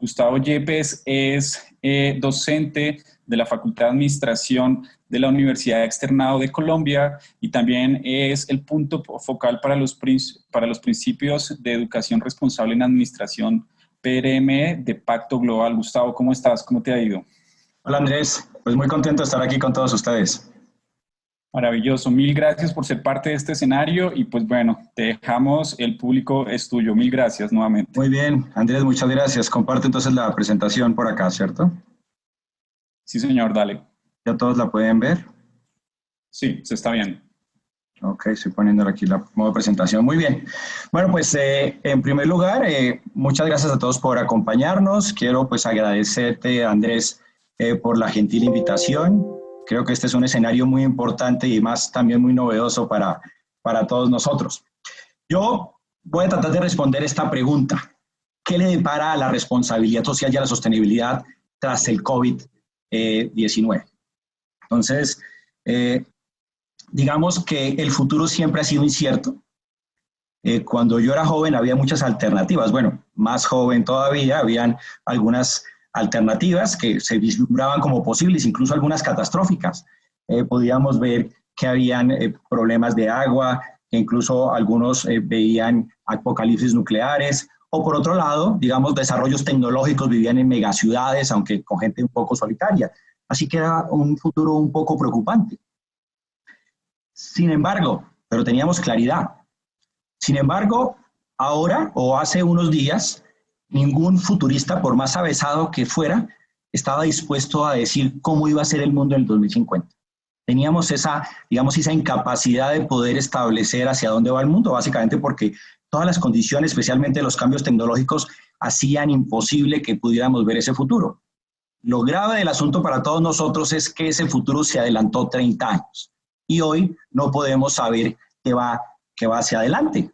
Gustavo Yepes es docente de la Facultad de Administración de la Universidad Externado de Colombia y también es el punto focal para los principios de educación responsable en administración PRM de Pacto Global. Gustavo, ¿cómo estás? ¿Cómo te ha ido? Hola Andrés, pues muy contento de estar aquí con todos ustedes. Maravilloso, mil gracias por ser parte de este escenario y pues bueno, te dejamos, el público es tuyo. Mil gracias nuevamente. Muy bien, Andrés, muchas gracias. Comparte entonces la presentación por acá, ¿cierto? Sí, señor, dale. ¿Ya todos la pueden ver? Sí, se está viendo. Ok, estoy poniéndole aquí la modo presentación. Muy bien. Bueno, pues en primer lugar, muchas gracias a todos por acompañarnos. Quiero pues agradecerte, Andrés, por la gentil invitación. Creo que este es un escenario muy importante y más también muy novedoso para todos nosotros. Yo voy a tratar de responder esta pregunta. ¿Qué le depara a la responsabilidad social y a la sostenibilidad tras el COVID-19? Entonces, digamos que el futuro siempre ha sido incierto. Cuando yo era joven había muchas alternativas. Bueno, más joven todavía, habían algunas alternativas que se vislumbraban como posibles, incluso algunas catastróficas. Podíamos ver que habían problemas de agua, que incluso algunos veían apocalipsis nucleares, o por otro lado, digamos, desarrollos tecnológicos, vivían en megaciudades, aunque con gente un poco solitaria. Así que era un futuro un poco preocupante. Sin embargo, pero teníamos claridad. Sin embargo, ahora o hace unos días, ningún futurista, por más avesado que fuera, estaba dispuesto a decir cómo iba a ser el mundo en el 2050. Teníamos esa, digamos, esa incapacidad de poder establecer hacia dónde va el mundo, básicamente porque todas las condiciones, especialmente los cambios tecnológicos, hacían imposible que pudiéramos ver ese futuro. Lo grave del asunto para todos nosotros es que ese futuro se adelantó 30 años y hoy no podemos saber qué va hacia adelante.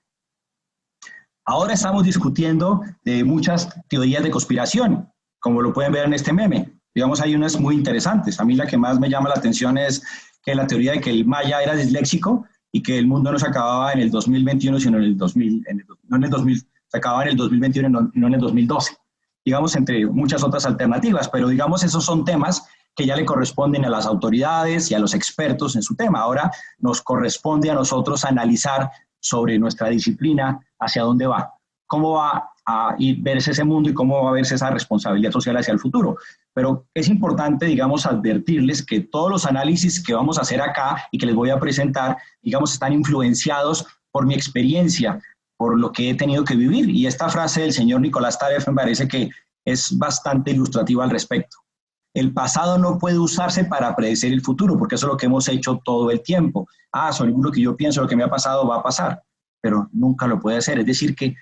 Ahora estamos discutiendo de muchas teorías de conspiración, como lo pueden ver en este meme. Digamos, hay unas muy interesantes. A mí la que más me llama la atención es que la teoría de que el maya era disléxico y que el mundo no se acababa en el 2021, sino en el 2000, no en el 2000, se acababa en el 2021 y no en el 2012. Digamos, entre muchas otras alternativas, pero digamos, esos son temas que ya le corresponden a las autoridades y a los expertos en su tema. Ahora nos corresponde a nosotros analizar sobre nuestra disciplina hacia dónde va, cómo va a verse ese mundo y cómo va a verse esa responsabilidad social hacia el futuro. Pero es importante, digamos, advertirles que todos los análisis que vamos a hacer acá y que les voy a presentar, digamos, están influenciados por mi experiencia, por lo que he tenido que vivir. Y esta frase del señor Nicolás Taleb me parece que es bastante ilustrativa al respecto. El pasado no puede usarse para predecir el futuro, porque eso es lo que hemos hecho todo el tiempo. Según lo que yo pienso, lo que me ha pasado va a pasar, pero nunca lo puede hacer. Es decir, que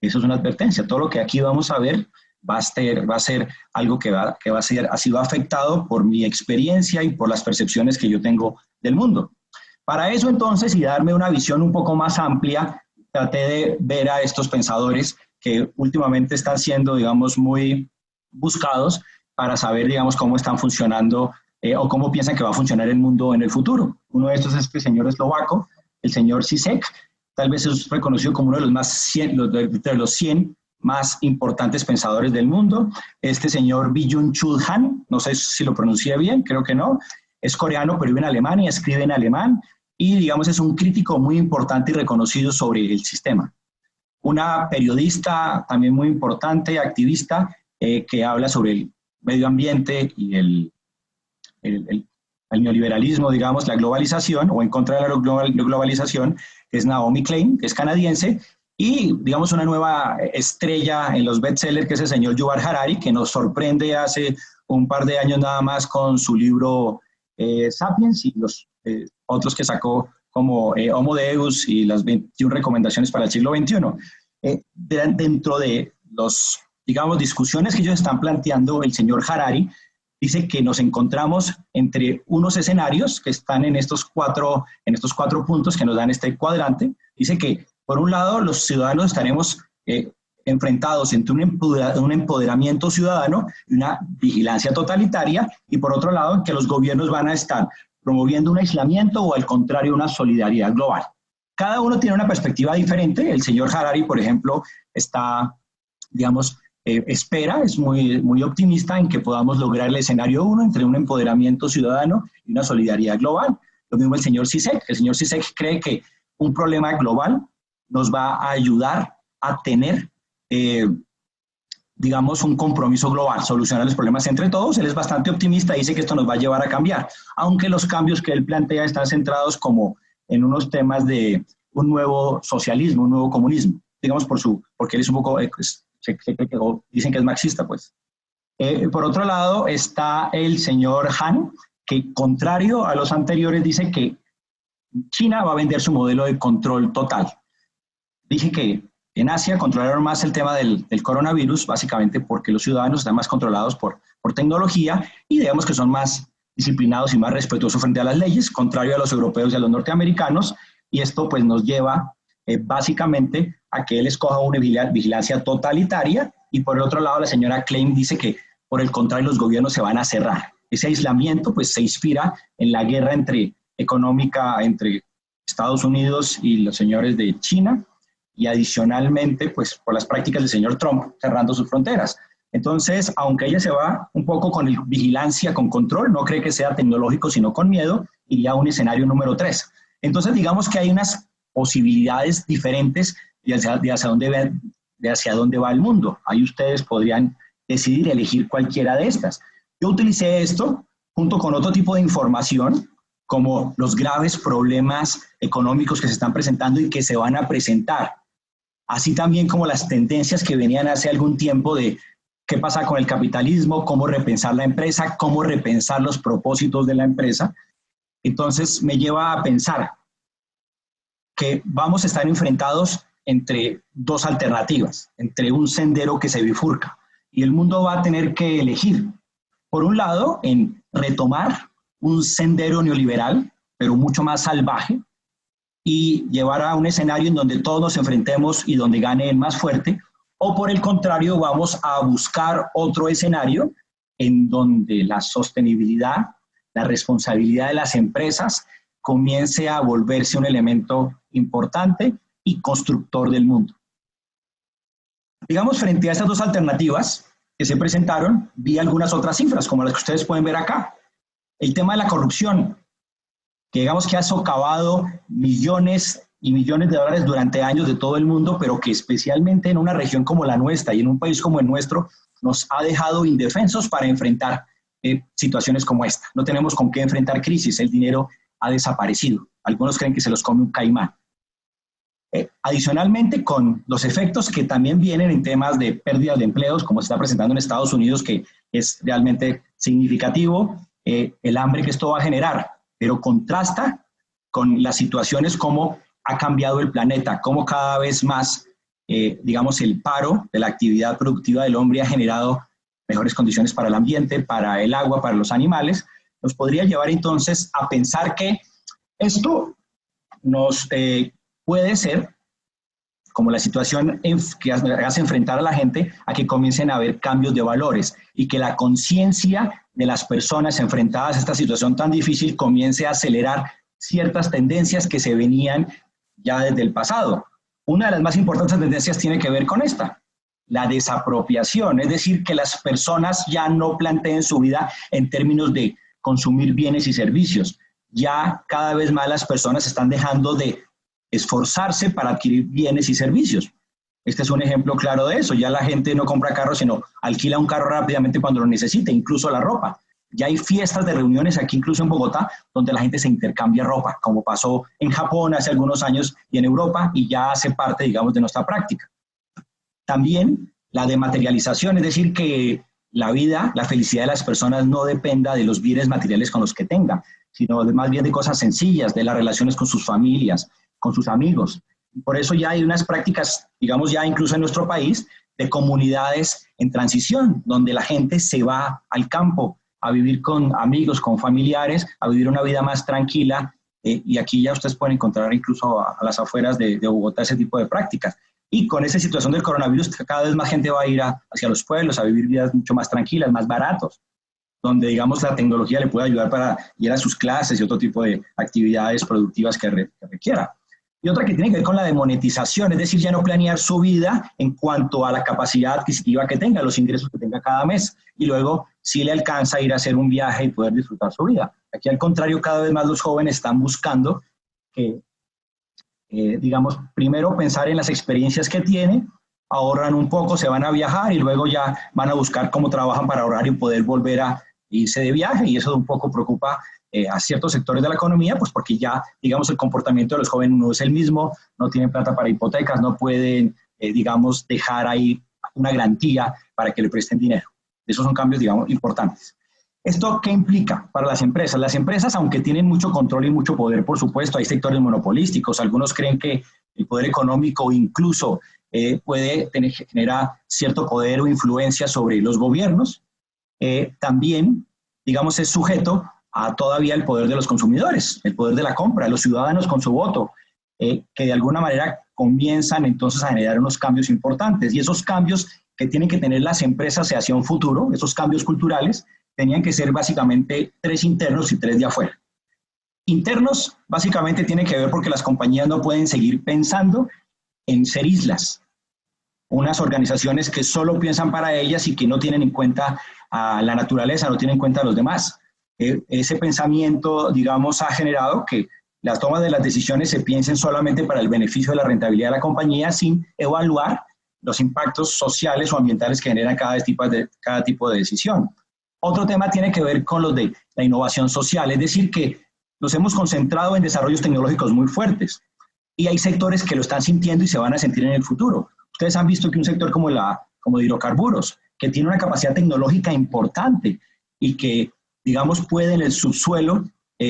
eso es una advertencia. Todo lo que aquí vamos a ver va a ser algo que va a ser, ha sido afectado por mi experiencia y por las percepciones que yo tengo del mundo. Para eso entonces, y darme una visión un poco más amplia, traté de ver a estos pensadores que últimamente están siendo, digamos, muy buscados para saber, digamos, cómo están funcionando o cómo piensan que va a funcionar el mundo en el futuro. Uno de estos es este señor eslovaco, el señor Zizek, tal vez es reconocido como uno de los de los 100 más importantes pensadores del mundo. Este señor Byung-Chul Han, no sé si lo pronuncié bien, creo que no, es coreano, pero vive en Alemania, escribe en alemán y, digamos, es un crítico muy importante y reconocido sobre el sistema. Una periodista también muy importante, activista, que habla sobre el medio ambiente y el neoliberalismo, digamos, la globalización, o en contra de la globalización, que es Naomi Klein, que es canadiense, y, digamos, una nueva estrella en los bestsellers, que es el señor Yuval Harari, que nos sorprende hace un par de años nada más con su libro Sapiens y los otros que sacó como Homo Deus y las 21 recomendaciones para el siglo XXI. Dentro de los, digamos, discusiones que ellos están planteando, el señor Harari dice que nos encontramos entre unos escenarios que están en estos cuatro puntos que nos dan este cuadrante. Dice que, por un lado, los ciudadanos estaremos enfrentados entre un empoderamiento ciudadano y una vigilancia totalitaria, y por otro lado, que los gobiernos van a estar promoviendo un aislamiento o, al contrario, una solidaridad global. Cada uno tiene una perspectiva diferente. El señor Harari, por ejemplo, está, digamos, espera, es muy optimista en que podamos lograr el escenario 1 entre un empoderamiento ciudadano y una solidaridad global. Lo mismo el señor Zizek. El señor Zizek cree que un problema global nos va a ayudar a tener, digamos, un compromiso global, solucionar los problemas entre todos. Él es bastante optimista, dice que esto nos va a llevar a cambiar, aunque los cambios que él plantea están centrados como en unos temas de un nuevo socialismo, un nuevo comunismo, digamos porque él es un poco, dicen que es marxista, pues. Por otro lado está el señor Han, que contrario a los anteriores dice que China va a vender su modelo de control total. Dije que en Asia controlaron más el tema del coronavirus, básicamente porque los ciudadanos están más controlados por tecnología y digamos que son más disciplinados y más respetuosos frente a las leyes, contrario a los europeos y a los norteamericanos, y esto pues nos lleva básicamente a que él escoja una vigilancia totalitaria, y por el otro lado la señora Klein dice que por el contrario los gobiernos se van a cerrar. Ese aislamiento pues se inspira en la guerra económica entre Estados Unidos y los señores de China, y adicionalmente pues por las prácticas del señor Trump cerrando sus fronteras. Entonces, aunque ella se va un poco con vigilancia, con control, no cree que sea tecnológico sino con miedo, iría a un escenario número 3. Entonces, digamos que hay unas posibilidades diferentes de hacia dónde va el mundo. Ahí ustedes podrían decidir elegir cualquiera de estas. Yo utilicé esto junto con otro tipo de información, como los graves problemas económicos que se están presentando y que se van a presentar, así también como las tendencias que venían hace algún tiempo de qué pasa con el capitalismo, cómo repensar la empresa, cómo repensar los propósitos de la empresa. Entonces me lleva a pensar que vamos a estar enfrentados entre dos alternativas, entre un sendero que se bifurca, y el mundo va a tener que elegir, por un lado, en retomar un sendero neoliberal, pero mucho más salvaje, y llevar a un escenario en donde todos nos enfrentemos y donde gane el más fuerte, o por el contrario, vamos a buscar otro escenario en donde la sostenibilidad, la responsabilidad de las empresas comience a volverse un elemento importante y constructor del mundo. Digamos, frente a estas dos alternativas que se presentaron, vi algunas otras cifras, como las que ustedes pueden ver acá. El tema de la corrupción, que digamos que ha socavado millones y millones de dólares durante años de todo el mundo, pero que especialmente en una región como la nuestra y en un país como el nuestro, nos ha dejado indefensos para enfrentar situaciones como esta. No tenemos con qué enfrentar crisis, el dinero ha desaparecido. Algunos creen que se los come un caimán. Adicionalmente, con los efectos que también vienen en temas de pérdidas de empleos, como se está presentando en Estados Unidos, que es realmente significativo, el hambre que esto va a generar, pero contrasta con las situaciones como ha cambiado el planeta, como cada vez más, digamos, el paro de la actividad productiva del hombre ha generado mejores condiciones para el ambiente, para el agua, para los animales, nos podría llevar entonces a pensar que esto nos puede ser como la situación que hace enfrentar a la gente a que comiencen a haber cambios de valores y que la conciencia de las personas enfrentadas a esta situación tan difícil comience a acelerar ciertas tendencias que se venían ya desde el pasado. Una de las más importantes tendencias tiene que ver con esta, la desapropiación, es decir, que las personas ya no planteen su vida en términos de consumir bienes y servicios. Ya cada vez más las personas están dejando de esforzarse para adquirir bienes y servicios. Este es un ejemplo claro de eso. Ya la gente no compra carros, sino alquila un carro rápidamente cuando lo necesite, incluso la ropa. Ya hay fiestas de reuniones aquí, incluso en Bogotá, donde la gente se intercambia ropa, como pasó en Japón hace algunos años y en Europa, y ya hace parte, digamos, de nuestra práctica. También la dematerialización, es decir, que la vida, la felicidad de las personas no dependa de los bienes materiales con los que tengan, sino más bien de cosas sencillas, de las relaciones con sus familias, con sus amigos. Por eso ya hay unas prácticas, digamos ya incluso en nuestro país, de comunidades en transición, donde la gente se va al campo a vivir con amigos, con familiares, a vivir una vida más tranquila, y aquí ya ustedes pueden encontrar incluso a las afueras de Bogotá ese tipo de prácticas. Y con esa situación del coronavirus, cada vez más gente va a ir hacia los pueblos, a vivir vidas mucho más tranquilas, más baratos, donde, digamos, la tecnología le puede ayudar para ir a sus clases y otro tipo de actividades productivas que requiera. y otra que tiene que ver con la demonetización, es decir, ya no planear su vida en cuanto a la capacidad adquisitiva que tenga, los ingresos que tenga cada mes, y luego si le alcanza ir a hacer un viaje y poder disfrutar su vida. Aquí al contrario, cada vez más los jóvenes están buscando que, digamos, primero pensar en las experiencias que tiene, ahorran un poco, se van a viajar y luego ya van a buscar cómo trabajan para ahorrar y poder volver a irse de viaje, y eso un poco preocupa a ciertos sectores de la economía, pues porque ya, digamos, el comportamiento de los jóvenes no es el mismo, no tienen plata para hipotecas, no pueden, digamos, dejar ahí una garantía para que le presten dinero. Esos son cambios, digamos, importantes. ¿Esto qué implica para las empresas? Las empresas, aunque tienen mucho control y mucho poder, por supuesto, hay sectores monopolísticos, algunos creen que el poder económico incluso puede generar cierto poder o influencia sobre los gobiernos, también, digamos, es sujeto a todavía el poder de los consumidores, el poder de la compra, los ciudadanos con su voto, que de alguna manera comienzan entonces a generar unos cambios importantes, y esos cambios que tienen que tener las empresas hacia un futuro, esos cambios culturales, tenían que ser básicamente 3 internos y 3 de afuera. Internos básicamente tienen que ver porque las compañías no pueden seguir pensando en ser islas, unas organizaciones que solo piensan para ellas y que no tienen en cuenta a la naturaleza, no tienen en cuenta a los demás. Ese pensamiento, digamos, ha generado que las tomas de las decisiones se piensen solamente para el beneficio de la rentabilidad de la compañía sin evaluar los impactos sociales o ambientales que generan cada tipo de decisión. Otro tema tiene que ver con los de la innovación social, es decir, que nos hemos concentrado en desarrollos tecnológicos muy fuertes y hay sectores que lo están sintiendo y se van a sentir en el futuro. Ustedes han visto que un sector como de hidrocarburos, que tiene una capacidad tecnológica importante y que, digamos, puede en el subsuelo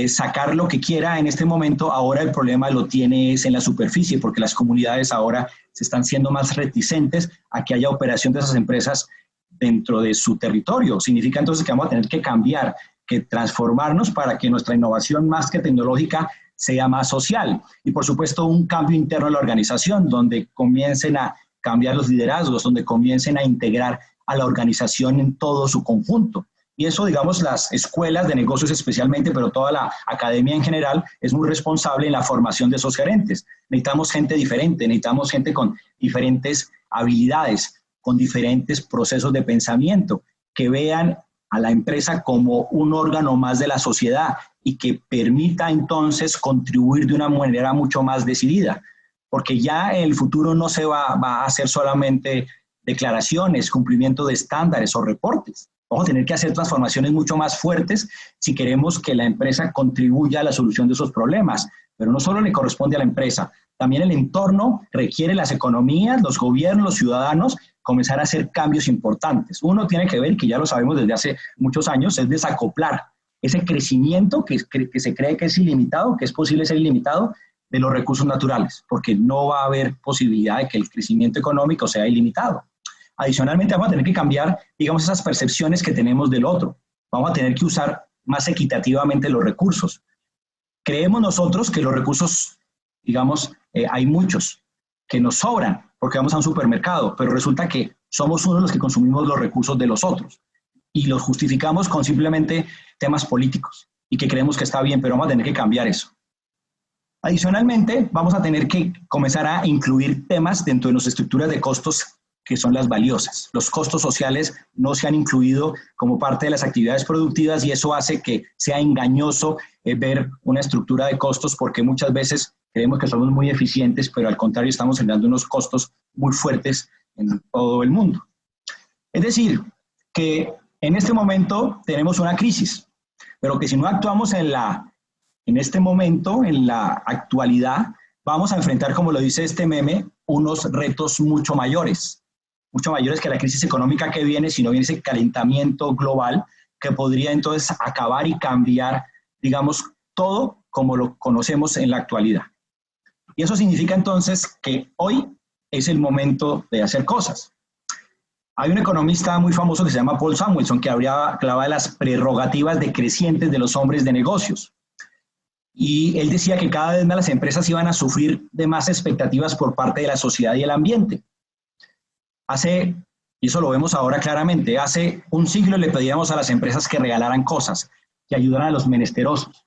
sacar lo que quiera en este momento, ahora el problema lo tiene es en la superficie, porque las comunidades ahora se están siendo más reticentes a que haya operación de esas empresas dentro de su territorio. Significa entonces que vamos a tener que cambiar, que transformarnos para que nuestra innovación más que tecnológica sea más social. Y por supuesto un cambio interno en la organización, donde comiencen a cambiar los liderazgos, donde comiencen a integrar a la organización en todo su conjunto. Y eso, digamos, las escuelas de negocios especialmente, pero toda la academia en general, es muy responsable en la formación de esos gerentes. Necesitamos gente diferente, necesitamos gente con diferentes habilidades, con diferentes procesos de pensamiento, que vean a la empresa como un órgano más de la sociedad y que permita entonces contribuir de una manera mucho más decidida. Porque ya en el futuro no se va a hacer solamente declaraciones, cumplimiento de estándares o reportes. Vamos a tener que hacer transformaciones mucho más fuertes si queremos que la empresa contribuya a la solución de esos problemas. Pero no solo le corresponde a la empresa, también el entorno requiere las economías, los gobiernos, los ciudadanos, comenzar a hacer cambios importantes. Uno tiene que ver, que ya lo sabemos desde hace muchos años, es desacoplar ese crecimiento que se cree que es ilimitado, que es posible ser ilimitado, de los recursos naturales, porque no va a haber posibilidad de que el crecimiento económico sea ilimitado. Adicionalmente, vamos a tener que cambiar, digamos, esas percepciones que tenemos del otro. Vamos a tener que usar más equitativamente los recursos. Creemos nosotros que los recursos, digamos, hay muchos que nos sobran porque vamos a un supermercado, pero resulta que somos uno de los que consumimos los recursos de los otros y los justificamos con simplemente temas políticos y que creemos que está bien, pero vamos a tener que cambiar eso. Adicionalmente, vamos a tener que comenzar a incluir temas dentro de nuestras estructuras de costos que son las valiosas. Los costos sociales no se han incluido como parte de las actividades productivas y eso hace que sea engañoso ver una estructura de costos porque muchas veces creemos que somos muy eficientes, pero al contrario estamos generando unos costos muy fuertes en todo el mundo. Es decir, que en este momento tenemos una crisis, pero que si no actuamos en este momento, en la actualidad, vamos a enfrentar, como lo dice este meme, unos retos mucho mayores que la crisis económica que viene, si no viene ese calentamiento global que podría entonces acabar y cambiar, digamos, todo como lo conocemos en la actualidad. Y eso significa entonces que hoy es el momento de hacer cosas. Hay un economista muy famoso que se llama Paul Samuelson que hablaba de las prerrogativas decrecientes de los hombres de negocios. Y él decía que cada vez más las empresas iban a sufrir de más expectativas por parte de la sociedad y el ambiente. Y eso lo vemos ahora claramente, hace un siglo le pedíamos a las empresas que regalaran cosas, que ayudaran a los menesterosos.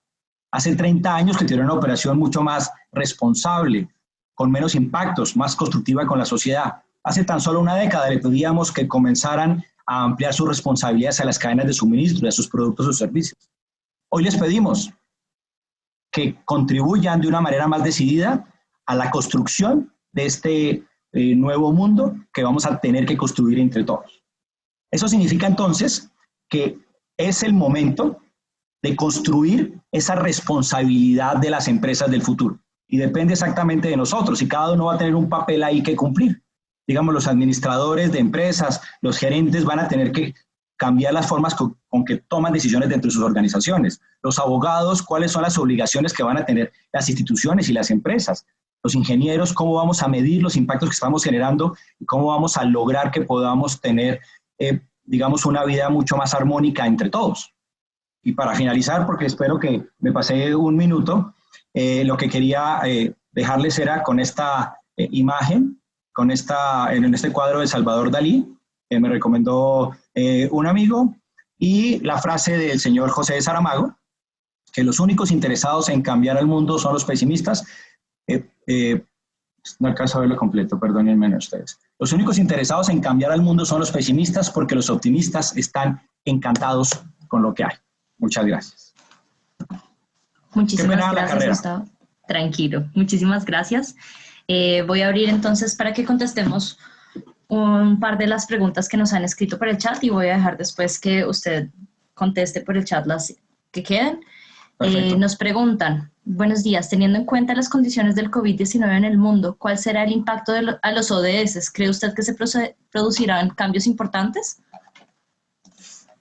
Hace 30 años que tuvieron una operación mucho más responsable, con menos impactos, más constructiva con la sociedad. Hace tan solo una década le pedíamos que comenzaran a ampliar sus responsabilidades a las cadenas de suministro, a sus productos o servicios. Hoy les pedimos que contribuyan de una manera más decidida a la construcción de este nuevo mundo que vamos a tener que construir entre todos. Eso significa entonces que es el momento de construir esa responsabilidad de las empresas del futuro. Y depende exactamente de nosotros, y cada uno va a tener un papel ahí que cumplir. Digamos, los administradores de empresas, los gerentes van a tener que cambiar las formas con que toman decisiones dentro de sus organizaciones. Los abogados, cuáles son las obligaciones que van a tener las instituciones y las empresas. Los ingenieros, cómo vamos a medir los impactos que estamos generando y cómo vamos a lograr que podamos tener, digamos, una vida mucho más armónica entre todos. Y para finalizar, porque espero que me pasé un minuto, lo que quería dejarles era con esta imagen, en este cuadro de Salvador Dalí, que me recomendó un amigo, y la frase del señor José de Saramago, que los únicos interesados en cambiar al mundo son los pesimistas. No alcanzo a verlo completo, perdónenme ustedes. Los únicos interesados en cambiar al mundo son los pesimistas, porque los optimistas están encantados con lo que hay. Muchas gracias. Muchísimas gracias, Gustavo. Tranquilo, muchísimas gracias. Voy a abrir entonces para que contestemos un par de las preguntas que nos han escrito por el chat y voy a dejar después que usted conteste por el chat las que queden. Nos preguntan, buenos días, teniendo en cuenta las condiciones del COVID-19 en el mundo, ¿cuál será el impacto a los ODS? ¿Cree usted que se producirán cambios importantes?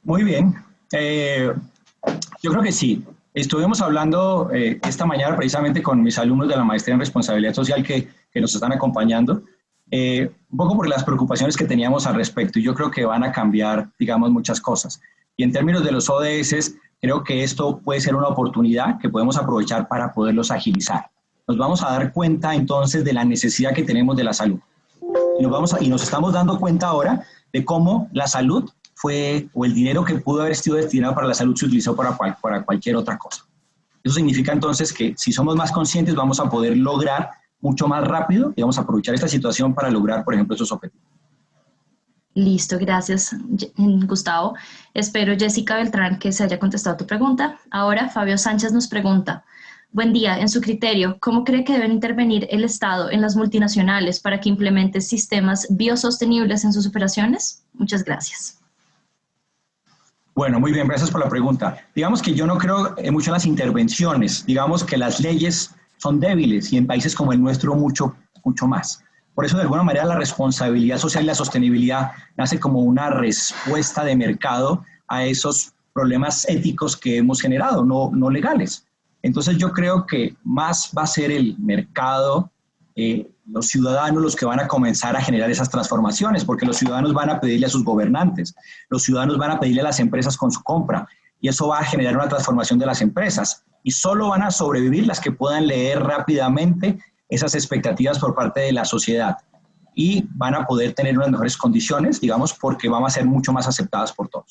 Muy bien. Yo creo que sí. Estuvimos hablando esta mañana precisamente con mis alumnos de la maestría en responsabilidad social que nos están acompañando, un poco por las preocupaciones que teníamos al respecto, y yo creo que van a cambiar, digamos, muchas cosas. Y en términos de los ODS, creo que esto puede ser una oportunidad que podemos aprovechar para poderlos agilizar. Nos vamos a dar cuenta entonces de la necesidad que tenemos de la salud. Y nos estamos dando cuenta ahora de cómo la salud o el dinero que pudo haber sido destinado para la salud se utilizó para cualquier otra cosa. Eso significa entonces que si somos más conscientes vamos a poder lograr mucho más rápido y vamos a aprovechar esta situación para lograr, por ejemplo, esos objetivos. Listo, gracias, Gustavo. Espero, Jessica Beltrán, que se haya contestado tu pregunta. Ahora, Fabio Sánchez nos pregunta, buen día, en su criterio, ¿cómo cree que deben intervenir el Estado en las multinacionales para que implemente sistemas biosostenibles en sus operaciones? Muchas gracias. Bueno, muy bien, gracias por la pregunta. Digamos que yo no creo mucho en las intervenciones, digamos que las leyes son débiles y en países como el nuestro mucho más. Por eso, de alguna manera, la responsabilidad social y la sostenibilidad nace como una respuesta de mercado a esos problemas éticos que hemos generado, no legales. Entonces, yo creo que más va a ser el mercado, los ciudadanos los que van a comenzar a generar esas transformaciones, porque los ciudadanos van a pedirle a sus gobernantes, los ciudadanos van a pedirle a las empresas con su compra, y eso va a generar una transformación de las empresas, y solo van a sobrevivir las que puedan leer rápidamente esas expectativas por parte de la sociedad, y van a poder tener unas mejores condiciones, digamos, porque van a ser mucho más aceptadas por todos.